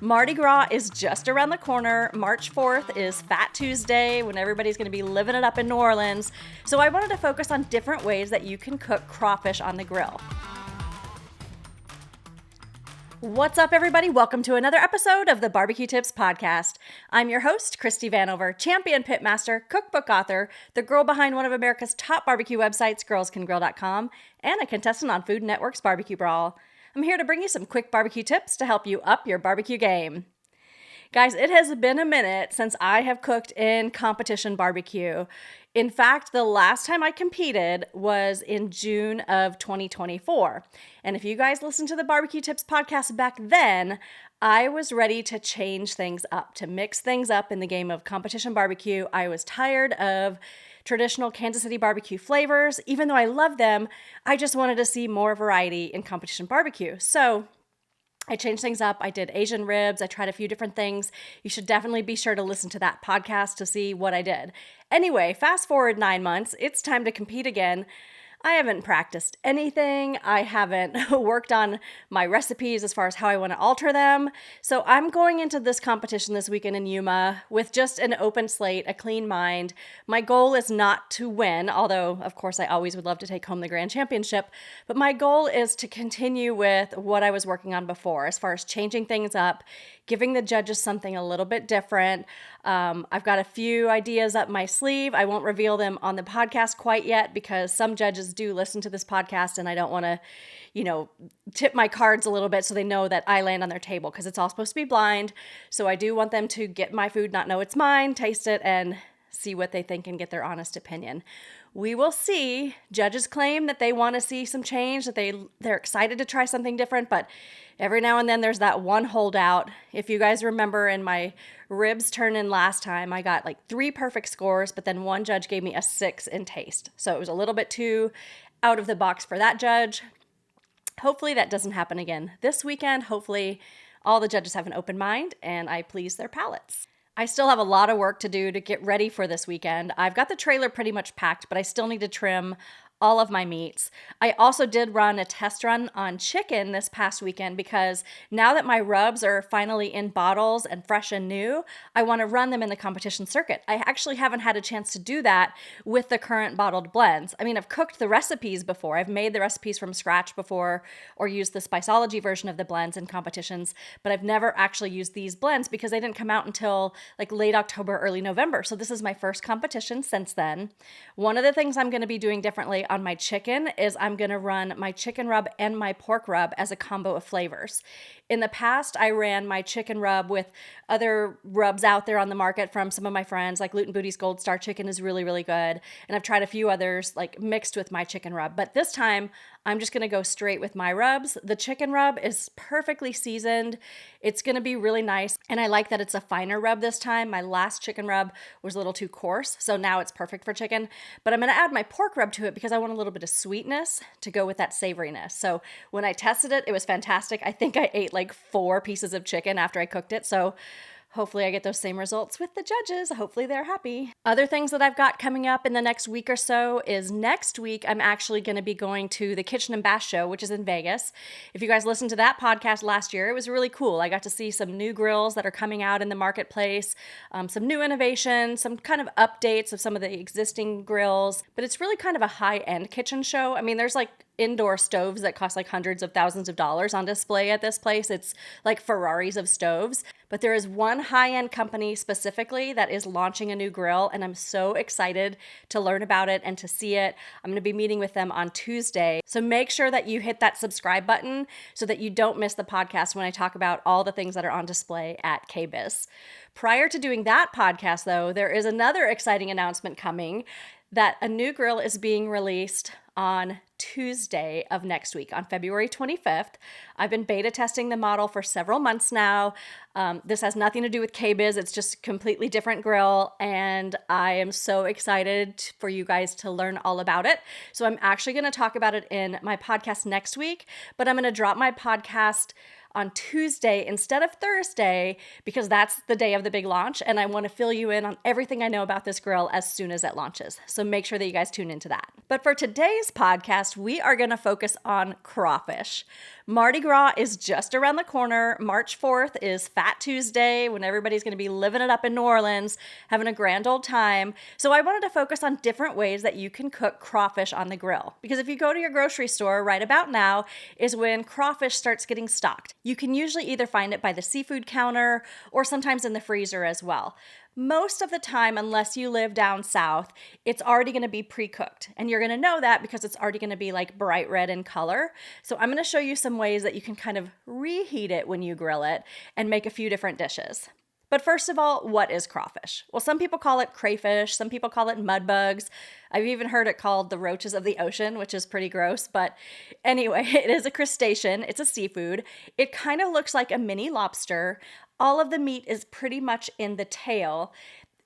Mardi Gras is just around the corner. March 4th is Fat Tuesday when everybody's going to be living it up in New Orleans. So I wanted to focus on different ways that you can cook crawfish on the grill. What's up, everybody? Welcome to another episode of the Barbecue Tips Podcast. I'm your host, Christie Vanover, champion pitmaster, cookbook author, the girl behind one of America's top barbecue websites, girlscangrill.com, and a contestant on Food Network's Barbecue Brawl. I'm here to bring you some quick barbecue tips to help you up your barbecue game. Guys, it has been a minute since I have cooked in competition barbecue. In fact, the last time I competed was in June of 2024. And if you guys listened to the Barbecue Tips podcast back then, I was ready to change things up, to mix things up in the game of competition barbecue. I was tired of traditional Kansas City barbecue flavors. Even though I love them, I just wanted to see more variety in competition barbecue. So I changed things up. I did Asian ribs. I tried a few different things. You should definitely be sure to listen to that podcast to see what I did. Anyway, fast forward 9 months. It's time to compete again. I haven't practiced anything. I haven't worked on my recipes as far as how I want to alter them. So I'm going into this competition this weekend in Yuma with just an open slate, a clean mind. My goal is not to win, although of course I always would love to take home the grand championship. But my goal is to continue with what I was working on before, as far as changing things up, giving the judges something a little bit different. I've got a few ideas up my sleeve. I won't reveal them on the podcast quite yet because some judges do listen to this podcast and I don't want to, tip my cards a little bit so they know that I land on their table because it's all supposed to be blind. So I do want them to get my food, not know it's mine, taste it, and see what they think and get their honest opinion. We will see. Judges claim that they want to see some change, that they're excited to try something different, but every now and then there's that one holdout. If you guys remember in my ribs turn-in last time, I got like 3 perfect scores, but then one judge gave me a 6 in taste. So it was a little bit too out of the box for that judge. Hopefully that doesn't happen again this weekend. Hopefully all the judges have an open mind and I please their palates. I still have a lot of work to do to get ready for this weekend. I've got the trailer pretty much packed, but I still need to trim all of my meats. I also did run a test run on chicken this past weekend because now that my rubs are finally in bottles and fresh and new, I want to run them in the competition circuit. I actually haven't had a chance to do that with the current bottled blends. I mean, I've cooked the recipes before. I've made the recipes from scratch before or used the Spiceology version of the blends in competitions, but I've never actually used these blends because they didn't come out until like late October, early November. So this is my first competition since then. One of the things I'm going to be doing differently on my chicken is I'm going to run my chicken rub and my pork rub as a combo of flavors. In the past, I ran my chicken rub with other rubs out there on the market from some of my friends, like Luton Booty's Gold Star Chicken is really, really good. And I've tried a few others like mixed with my chicken rub. But this time, I'm just going to go straight with my rubs. The chicken rub is perfectly seasoned. It's going to be really nice. And I like that it's a finer rub this time. My last chicken rub was a little too coarse, so now it's perfect for chicken. But I'm going to add my pork rub to it because I want a little bit of sweetness to go with that savoriness. So when I tested it, it was fantastic. I think I ate like 4 pieces of chicken after I cooked it. So hopefully I get those same results with the judges. Hopefully they're happy. Other things that I've got coming up in the next week or so is next week, I'm actually going to be going to the Kitchen and Bash Show, which is in Vegas. If you guys listened to that podcast last year, it was really cool. I got to see some new grills that are coming out in the marketplace, some new innovation, some kind of updates of some of the existing grills, but it's really kind of a high-end kitchen show. I mean, there's like indoor stoves that cost like hundreds of thousands of dollars on display at this place. It's like Ferraris of stoves. But there is one high-end company specifically that is launching a new grill, and I'm so excited to learn about it and to see it. I'm going to be meeting with them on Tuesday. So make sure that you hit that subscribe button so that you don't miss the podcast when I talk about all the things that are on display at KBIS. Prior to doing that podcast, though, there is another exciting announcement coming that a new grill is being released on Tuesday of next week, on February 25th. I've been beta testing the model for several months now. This has nothing to do with KBIS. It's just a completely different grill, and I am so excited for you guys to learn all about it. So I'm actually going to talk about it in my podcast next week, but I'm going to drop my podcast on Tuesday instead of Thursday because that's the day of the big launch, and I want to fill you in on everything I know about this grill as soon as it launches. So make sure that you guys tune into that. But for today's podcast, we are going to focus on crawfish. Mardi Gras is just around the corner. March 4th is Fat Tuesday, when everybody's going to be living it up in New Orleans, having a grand old time. So I wanted to focus on different ways that you can cook crawfish on the grill. Because if you go to your grocery store right about now is when crawfish starts getting stocked. You can usually either find it by the seafood counter or sometimes in the freezer as well. Most of the time, unless you live down south, it's already going to be pre-cooked. And you're going to know that because it's already going to be like bright red in color. So I'm going to show you some ways that you can kind of reheat it when you grill it and make a few different dishes. But first of all, what is crawfish? Well, some people call it crayfish, some people call it mud bugs. I've even heard it called the roaches of the ocean, which is pretty gross. But anyway, it is a crustacean. It's a seafood. It kind of looks like a mini lobster. All of the meat is pretty much in the tail.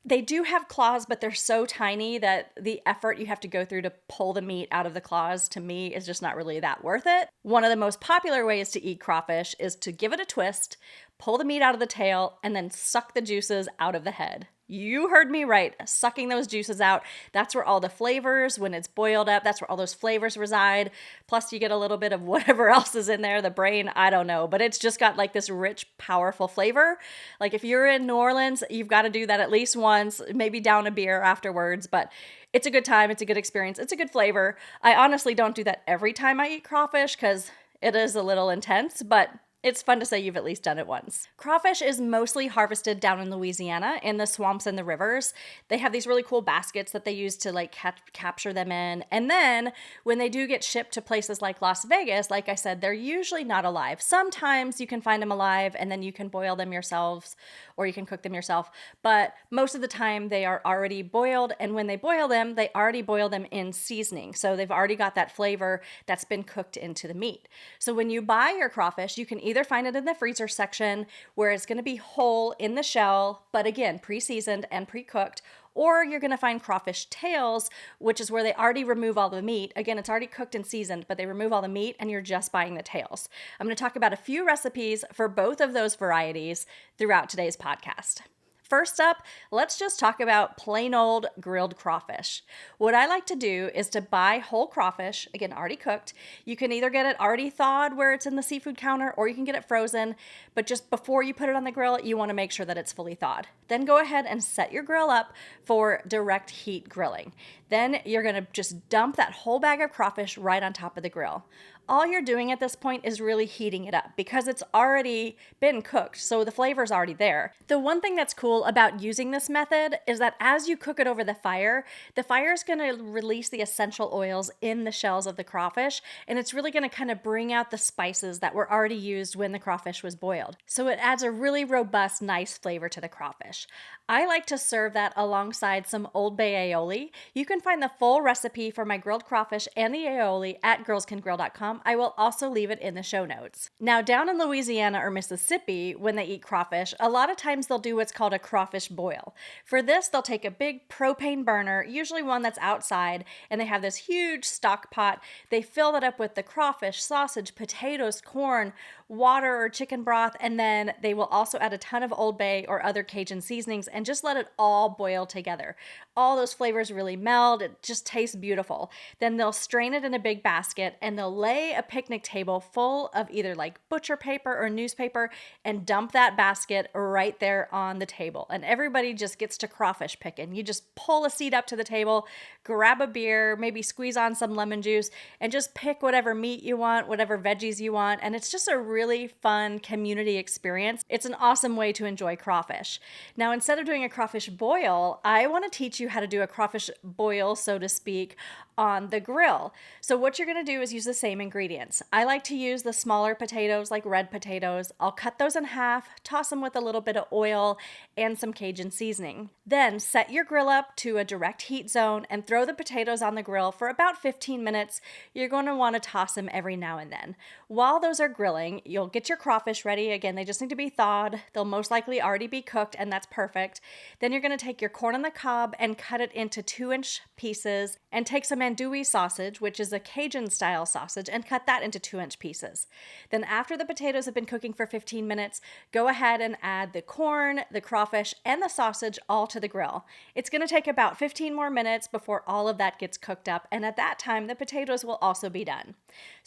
They do have claws, but they're so tiny that the effort you have to go through to pull the meat out of the claws, to me, is just not really that worth it. One of the most popular ways to eat crawfish is to give it a twist, pull the meat out of the tail, and then suck the juices out of the head. You heard me right, sucking those juices out. That's where all the flavors, when it's boiled up, that's where all those flavors reside. Plus you get a little bit of whatever else is in there, the brain, I don't know. But it's just got like this rich, powerful flavor. Like if you're in New Orleans, you've got to do that at least once, maybe down a beer afterwards. But it's a good time, it's a good experience, it's a good flavor. I honestly don't do that every time I eat crawfish because it is a little intense, but it's fun to say you've at least done it once. Crawfish is mostly harvested down in Louisiana in the swamps and the rivers. They have these really cool baskets that they use to like capture them in. And then when they do get shipped to places like Las Vegas, like I said, they're usually not alive. Sometimes you can find them alive and then you can boil them yourselves or you can cook them yourself. But most of the time they are already boiled. And when they boil them, they already boil them in seasoning. So they've already got that flavor that's been cooked into the meat. So when you buy your crawfish, you can either find it in the freezer section where it's going to be whole in the shell, but again, pre-seasoned and pre-cooked, or you're going to find crawfish tails, which is where they already remove all the meat. Again, it's already cooked and seasoned, but they remove all the meat and you're just buying the tails. I'm going to talk about a few recipes for both of those varieties throughout today's podcast. First up, let's just talk about plain old grilled crawfish. What I like to do is to buy whole crawfish, again, already cooked. You can either get it already thawed where it's in the seafood counter, or you can get it frozen, but just before you put it on the grill, you want to make sure that it's fully thawed. Then go ahead and set your grill up for direct heat grilling. Then you're going to just dump that whole bag of crawfish right on top of the grill. All you're doing at this point is really heating it up because it's already been cooked, so the flavor's already there. The one thing that's cool about using this method is that as you cook it over the fire is going to release the essential oils in the shells of the crawfish, and it's really going to kind of bring out the spices that were already used when the crawfish was boiled. So it adds a really robust, nice flavor to the crawfish. I like to serve that alongside some Old Bay aioli. You can find the full recipe for my grilled crawfish and the aioli at girlscangrill.com. I will also leave it in the show notes. Now, down in Louisiana or Mississippi, when they eat crawfish, a lot of times they'll do what's called a crawfish boil. For this, they'll take a big propane burner, usually one that's outside, and they have this huge stock pot. They fill it up with the crawfish, sausage, potatoes, corn, water or chicken broth, and then they will also add a ton of Old Bay or other Cajun seasonings and just let it all boil together. All those flavors really meld. It just tastes beautiful. Then they'll strain it in a big basket and they'll lay a picnic table full of either like butcher paper or newspaper and dump that basket right there on the table. And everybody just gets to crawfish picking. You just pull a seat up to the table, grab a beer, maybe squeeze on some lemon juice, and just pick whatever meat you want, whatever veggies you want. And it's just a really fun community experience. It's an awesome way to enjoy crawfish. Now, instead of doing a crawfish boil, I want to teach you how to do a crawfish boil, so to speak, on the grill. So what you're going to do is use the same ingredients. I like to use the smaller potatoes, like red potatoes. I'll cut those in half, toss them with a little bit of oil and some Cajun seasoning. Then set your grill up to a direct heat zone and throw the potatoes on the grill for about 15 minutes. You're going to want to toss them every now and then. While those are grilling, you'll get your crawfish ready. Again, they just need to be thawed. They'll most likely already be cooked, and that's perfect. Then you're going to take your corn on the cob and cut it into 2-inch pieces, and take some andouille sausage, which is a Cajun style sausage, and cut that into 2-inch pieces. Then after the potatoes have been cooking for 15 minutes, go ahead and add the corn, the crawfish, and the sausage all to the grill. It's going to take about 15 more minutes before all of that gets cooked up, and at that time the potatoes will also be done.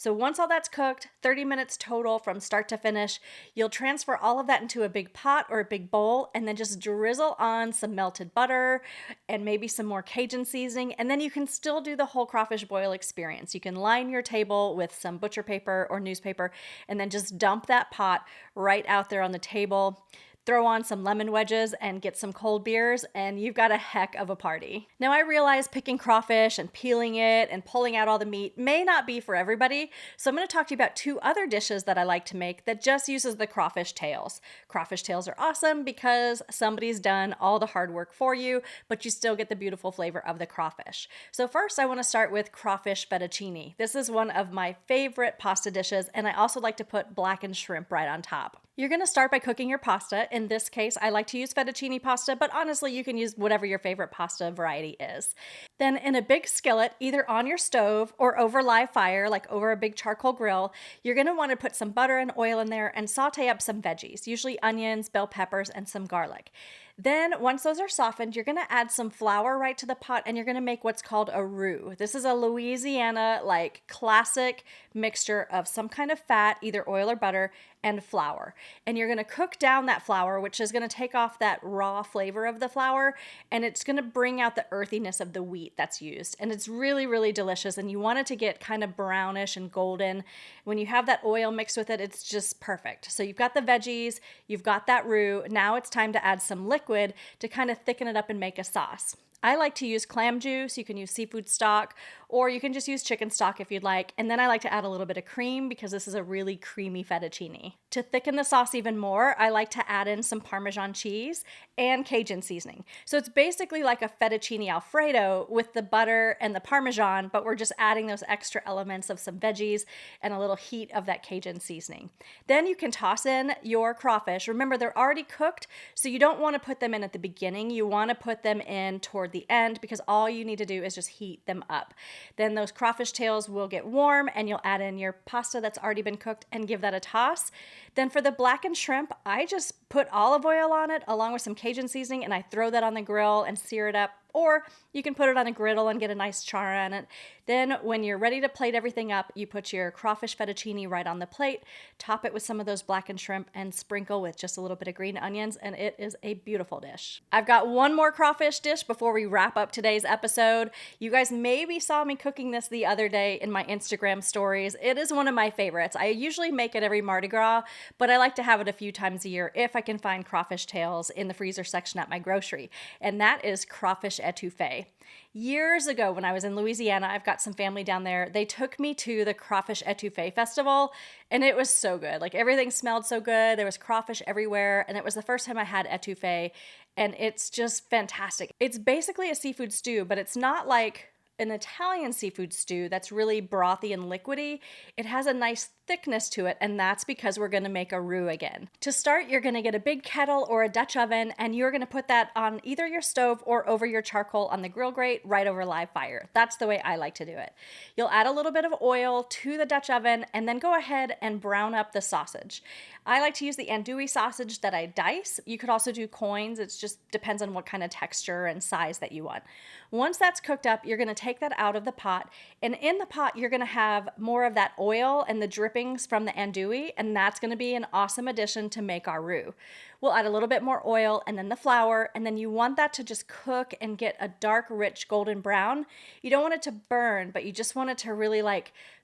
So once all that's cooked, 30 minutes total from start to finish, you'll transfer all of that into a big pot or a big bowl and then just drizzle on some melted butter and maybe some more Cajun seasoning. And then you can still do the whole crawfish boil experience. You can line your table with some butcher paper or newspaper and then just dump that pot right out there on the table. Throw on some lemon wedges and get some cold beers, and you've got a heck of a party. Now, I realize picking crawfish and peeling it and pulling out all the meat may not be for everybody, so I'm going to talk to you about 2 other dishes that I like to make that just uses the crawfish tails. Crawfish tails are awesome because somebody's done all the hard work for you, but you still get the beautiful flavor of the crawfish. So first, I want to start with crawfish fettuccine. This is one of my favorite pasta dishes, and I also like to put blackened shrimp right on top. You're going to start by cooking your pasta. In this case, I like to use fettuccine pasta, but honestly, you can use whatever your favorite pasta variety is. Then in a big skillet, either on your stove or over live fire, like over a big charcoal grill, you're going to want to put some butter and oil in there and saute up some veggies, usually onions, bell peppers, and some garlic. Then once those are softened, you're going to add some flour right to the pot and you're going to make what's called a roux. This is a Louisiana classic mixture of some kind of fat, either oil or butter, and flour. And you're going to cook down that flour, which is going to take off that raw flavor of the flour, and it's going to bring out the earthiness of the wheat that's used. And it's really, really delicious, and you want it to get kind of brownish and golden. When you have that oil mixed with it, it's just perfect. So you've got the veggies, you've got that roux. Now it's time to add some liquid to kind of thicken it up and make a sauce. I like to use clam juice. You can use seafood stock, or you can just use chicken stock if you'd like. And then I like to add a little bit of cream because this is a really creamy fettuccine. To thicken the sauce even more, I like to add in some Parmesan cheese and Cajun seasoning. So it's basically like a fettuccine Alfredo with the butter and the Parmesan, but we're just adding those extra elements of some veggies and a little heat of that Cajun seasoning. Then you can toss in your crawfish. Remember, they're already cooked, so you don't want to put them in at the beginning. You want to put them in toward the end because all you need to do is just heat them up. Then those crawfish tails will get warm and you'll add in your pasta that's already been cooked and give that a toss. Then for the blackened shrimp, I just put olive oil on it along with some Cajun seasoning and I throw that on the grill and sear it up. Or you can put it on a griddle and get a nice char on it. Then when you're ready to plate everything up, you put your crawfish fettuccine right on the plate, top it with some of those blackened shrimp, and sprinkle with just a little bit of green onions, and it is a beautiful dish. I've got one more crawfish dish before we wrap up today's episode. You guys maybe saw me cooking this the other day in my Instagram stories. It is one of my favorites. I usually make it every Mardi Gras, but I like to have it a few times a year if I can find crawfish tails in the freezer section at my grocery, and that is crawfish etouffee. Years ago when I was in Louisiana, I've got some family down there, they took me to the Crawfish Etouffee Festival, and it was so good. Everything smelled so good. There was crawfish everywhere, and it was the first time I had etouffee, and it's just fantastic. It's basically a seafood stew, but it's not like an Italian seafood stew that's really brothy and liquidy. It has a nice thickness to it, and that's because we're going to make a roux again. To start, you're going to get a big kettle or a Dutch oven, and you're going to put that on either your stove or over your charcoal on the grill grate right over live fire. That's the way I like to do it. You'll add a little bit of oil to the Dutch oven and then go ahead and brown up the sausage. I like to use the andouille sausage that I dice. You could also do coins. It just depends on what kind of texture and size that you want. Once that's cooked up, you're going to take that out of the pot, and in the pot, you're going to have more of that oil and the drippings from the andouille, and that's going to be an awesome addition to make our roux. We'll add a little bit more oil and then the flour, and then you want that to just cook and get a dark, rich golden brown. You don't want it to burn, but you just want it to really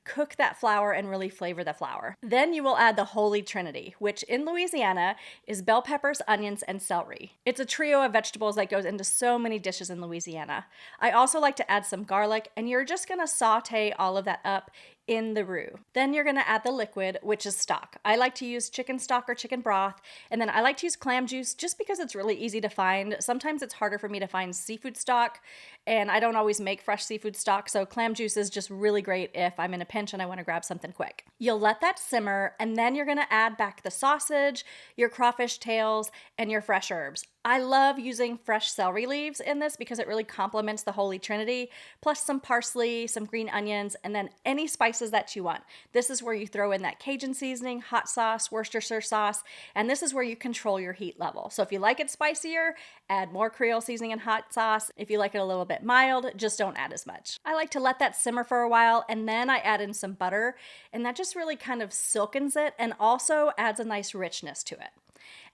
cook that flour and really flavor the flour. Then you will add the Holy Trinity, which in Louisiana is bell peppers, onions, and celery. It's a trio of vegetables that goes into so many dishes in Louisiana. I also like to add some garlic, and you're just gonna saute all of that up in the roux. Then you're gonna add the liquid, which is stock. I like to use chicken stock or chicken broth, and then I like to use clam juice just because it's really easy to find. Sometimes it's harder for me to find seafood stock, and I don't always make fresh seafood stock, so clam juice is just really great if I'm in a pinch and I wanna grab something quick. You'll let that simmer, and then you're gonna add back the sausage, your crawfish tails, and your fresh herbs. I love using fresh celery leaves in this because it really complements the Holy Trinity, plus some parsley, some green onions, and then any spices that you want. This is where you throw in that Cajun seasoning, hot sauce, Worcestershire sauce, and this is where you control your heat level. So if you like it spicier, add more Creole seasoning and hot sauce. If you like it a little bit mild, just don't add as much. I like to let that simmer for a while, and then I add in some butter, and that just really kind of silkens it and also adds a nice richness to it.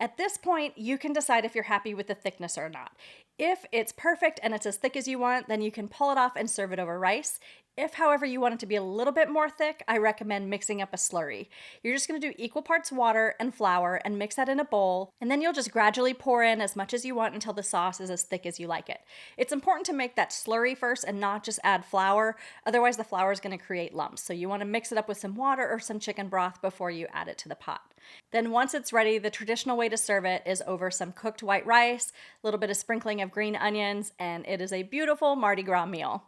At this point, you can decide if you're happy with the thickness or not. If it's perfect and it's as thick as you want, then you can pull it off and serve it over rice. If, however, you want it to be a little bit more thick, I recommend mixing up a slurry. You're just going to do equal parts water and flour and mix that in a bowl, and then you'll just gradually pour in as much as you want until the sauce is as thick as you like it. It's important to make that slurry first and not just add flour, otherwise the flour is going to create lumps. So you want to mix it up with some water or some chicken broth before you add it to the pot. Then once it's ready, the traditional way to serve it is over some cooked white rice, a little bit of sprinkling of green onions, and it is a beautiful Mardi Gras meal.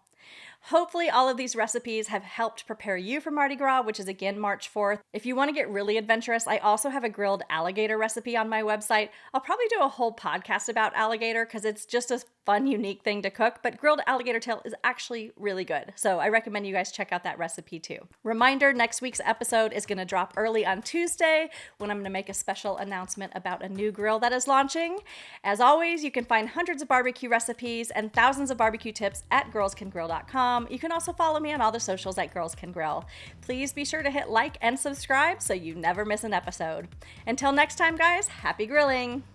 Hopefully all of these recipes have helped prepare you for Mardi Gras, which is again March 4th. If you want to get really adventurous, I also have a grilled alligator recipe on my website. I'll probably do a whole podcast about alligator because it's just a fun, unique thing to cook, but grilled alligator tail is actually really good. So I recommend you guys check out that recipe too. Reminder, next week's episode is going to drop early on Tuesday when I'm going to make a special announcement about a new grill that is launching. As always, you can find hundreds of barbecue recipes and thousands of barbecue tips at girlscangrill.com. You can also follow me on all the socials at Girls Can Grill. Please be sure to hit like and subscribe so you never miss an episode. Until next time, guys, happy grilling!